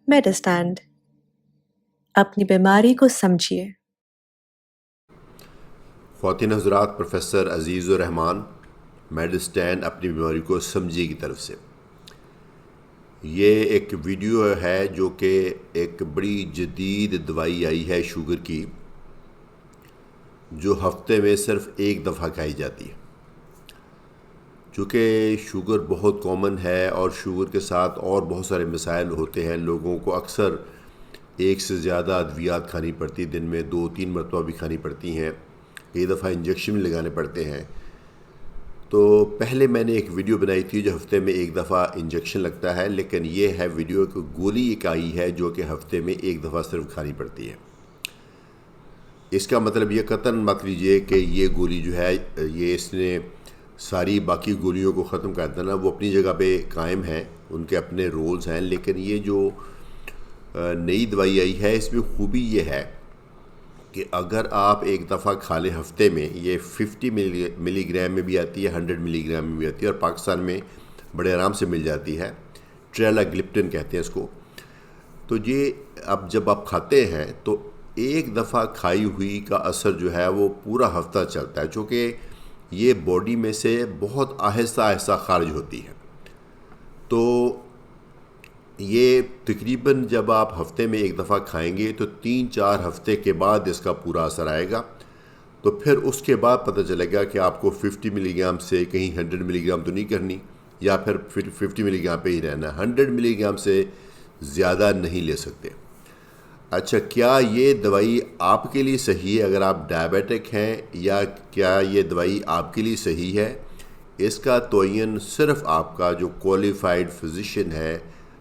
میڈسٹینڈ اپنی بیماری کو سمجھیے۔ خواتین حضرات، پروفیسر عزیز الرحمان میڈسٹینڈ اپنی بیماری کو سمجھیے کی طرف سے یہ ایک ویڈیو ہے جو کہ ایک بڑی جدید دوائی آئی ہے شوگر کی، جو ہفتے میں صرف ایک دفعہ کھائی جاتی ہے۔ چونکہ شوگر بہت کامن ہے اور شوگر کے ساتھ اور بہت سارے مسائل ہوتے ہیں، لوگوں کو اکثر ایک سے زیادہ ادویات کھانی پڑتی، دن میں 2-3 مرتبہ بھی کھانی پڑتی ہیں، کئی دفعہ انجیکشن بھی لگانے پڑتے ہیں۔ تو پہلے میں نے ایک ویڈیو بنائی تھی جو ہفتے میں ایک دفعہ انجیکشن لگتا ہے، لیکن یہ ہے ویڈیو کہ گولی ایک آئی ہے جو کہ ہفتے میں ایک دفعہ صرف کھانی پڑتی ہے۔ اس کا مطلب یہ قطعاً مت لیجیے کہ یہ گولی جو ہے یہ اس نے ساری باقی گولیوں کو ختم کر دینا، وہ اپنی جگہ پہ قائم ہیں، ان کے اپنے رولز ہیں، لیکن یہ جو نئی دوائی آئی ہے اس میں خوبی یہ ہے کہ اگر آپ ایک دفعہ کھا لیں ہفتے میں، یہ 50 ملی گرام میں بھی آتی ہے، 100 ملی گرام میں بھی آتی ہے، اور پاکستان میں بڑے آرام سے مل جاتی ہے، ٹریلاگلپٹن کہتے ہیں اس کو۔ تو یہ اب جب آپ کھاتے ہیں تو ایک دفعہ کھائی ہوئی کا اثر جو ہے وہ پورا ہفتہ چلتا ہے، چونکہ یہ باڈی میں سے بہت آہستہ آہستہ خارج ہوتی ہے۔ تو یہ تقریباً جب آپ ہفتے میں ایک دفعہ کھائیں گے تو 3-4 ہفتے کے بعد اس کا پورا اثر آئے گا، تو پھر اس کے بعد پتہ چلے گا کہ آپ کو 50 ملی گرام سے کہیں 100 ملی گرام تو نہیں کرنی، یا پھر 50 ملی گرام پہ ہی رہنا، 100 ملی گرام سے زیادہ نہیں لے سکتے۔ اچھا، کیا یہ دوائی آپ کے لیے صحیح ہے اگر آپ ڈائبیٹک ہیں، یا کیا یہ دوائی آپ کے لیے صحیح ہے؟ اس کا تعین صرف آپ کا جو کوالیفائڈ فزیشین ہے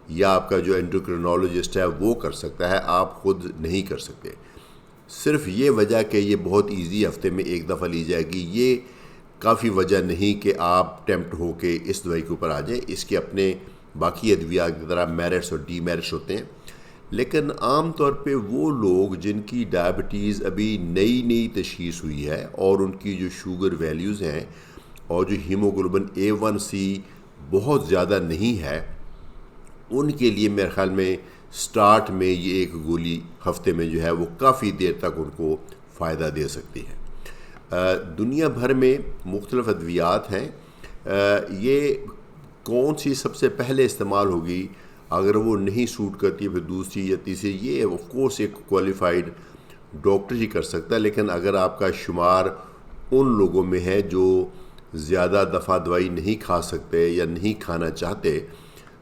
یا آپ کا جو انڈوکرینولوجسٹ ہے وہ کر سکتا ہے، آپ خود نہیں کر سکتے۔ صرف یہ وجہ کہ یہ بہت ایزی ہفتے میں ایک دفعہ لی جائے گی، یہ کافی وجہ نہیں کہ آپ ٹیمپٹ ہو کے اس دوائی کے اوپر آ جائیں۔ اس کے اپنے باقی ادویات کی طرح میرٹس اور ڈی میرٹس ہوتے ہیں، لیکن عام طور پہ وہ لوگ جن کی ڈائبٹیز ابھی نئی تشخیص ہوئی ہے اور ان کی جو شوگر ویلیوز ہیں اور جو ہیموگلوبن A1C بہت زیادہ نہیں ہے، ان کے لیے میرے خیال میں سٹارٹ میں یہ ایک گولی ہفتے میں جو ہے وہ کافی دیر تک ان کو فائدہ دے سکتی ہے۔ دنیا بھر میں مختلف ادویات ہیں، یہ کون سی سب سے پہلے استعمال ہوگی، اگر وہ نہیں سوٹ کرتی پھر دوسری یا تیسری، یہ آف کورس ایک کوالیفائڈ ڈاکٹر ہی کر سکتا ہے۔ لیکن اگر آپ کا شمار ان لوگوں میں ہے جو زیادہ دفعہ دوائی نہیں کھا سکتے یا نہیں کھانا چاہتے،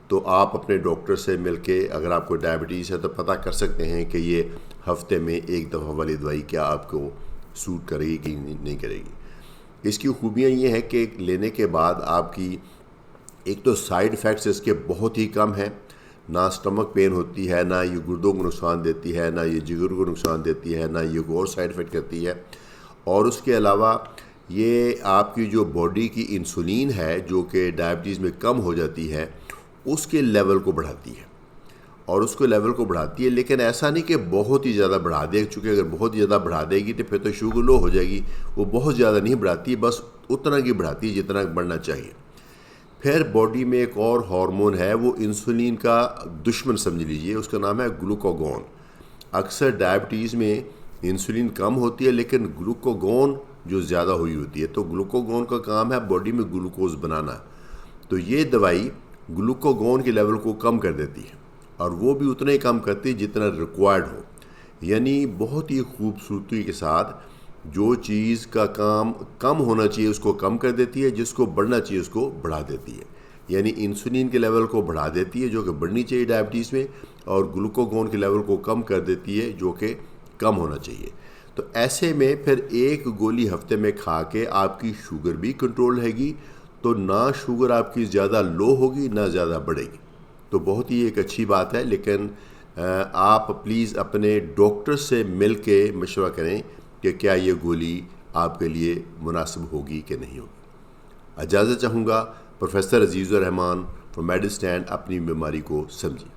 تو آپ اپنے ڈاکٹر سے مل کے اگر آپ کو ڈائبٹیز ہے تو پتہ کر سکتے ہیں کہ یہ ہفتے میں ایک دفعہ والی دوائی کیا آپ کو سوٹ کرے گی کہ نہیں کرے گی۔ اس کی خوبیاں یہ ہیں کہ لینے کے بعد آپ کی ایک تو سائیڈ ایفیکٹس اس کے بہت ہی کم ہیں، نہ اسٹمک پین ہوتی ہے، نہ یہ گردوں کو نقصان دیتی ہے، نہ یہ جگر کو نقصان دیتی ہے، نہ یہ کوئی اور سائیڈ ایفیکٹ کرتی ہے۔ اور اس کے علاوہ یہ آپ کی جو باڈی کی انسولین ہے جو کہ ڈائبٹیز میں کم ہو جاتی ہے، اس کے لیول کو بڑھاتی ہے، اور اس کو لیول کو بڑھاتی ہے، لیکن ایسا نہیں کہ بہت ہی زیادہ بڑھا دے، چونکہ اگر بہت ہی زیادہ بڑھا دے گی تو پھر تو شوگر لو ہو جائے گی۔ وہ بہت زیادہ نہیں بڑھاتی، بس اتنا کی بڑھاتی ہے جتنا بڑھنا چاہیے۔ پھر باڈی میں ایک اور ہارمون ہے، وہ انسولین کا دشمن سمجھ لیجئے، اس کا نام ہے گلوکاگون۔ اکثر ڈائبٹیز میں انسولین کم ہوتی ہے لیکن گلوکاگون جو زیادہ ہوئی ہوتی ہے، تو گلوکاگون کا کام ہے باڈی میں گلوکوز بنانا، تو یہ دوائی گلوکاگون کے لیول کو کم کر دیتی ہے، اور وہ بھی اتنا ہی کم کرتی ہے جتنا ریکوائرڈ ہو، یعنی بہت ہی خوبصورتی کے ساتھ جو چیز کا کام کم ہونا چاہیے اس کو کم کر دیتی ہے، جس کو بڑھنا چاہیے اس کو بڑھا دیتی ہے۔ یعنی انسولین کے لیول کو بڑھا دیتی ہے جو کہ بڑھنی چاہیے ڈائبٹیز میں، اور گلوکاگون کے لیول کو کم کر دیتی ہے جو کہ کم ہونا چاہیے۔ تو ایسے میں پھر ایک گولی ہفتے میں کھا کے آپ کی شوگر بھی کنٹرول رہے گی، تو نہ شوگر آپ کی زیادہ لو ہوگی نہ زیادہ بڑھے گی، تو بہت ہی ایک اچھی بات ہے۔ لیکن آپ پلیز اپنے ڈاکٹر سے مل کے مشورہ کریں کہ کیا یہ گولی آپ کے لیے مناسب ہوگی کہ نہیں ہوگی۔ اجازت چاہوں گا، پروفیسر عزیز الرحمان فرام میڈسٹینڈ اپنی بیماری کو سمجھیں۔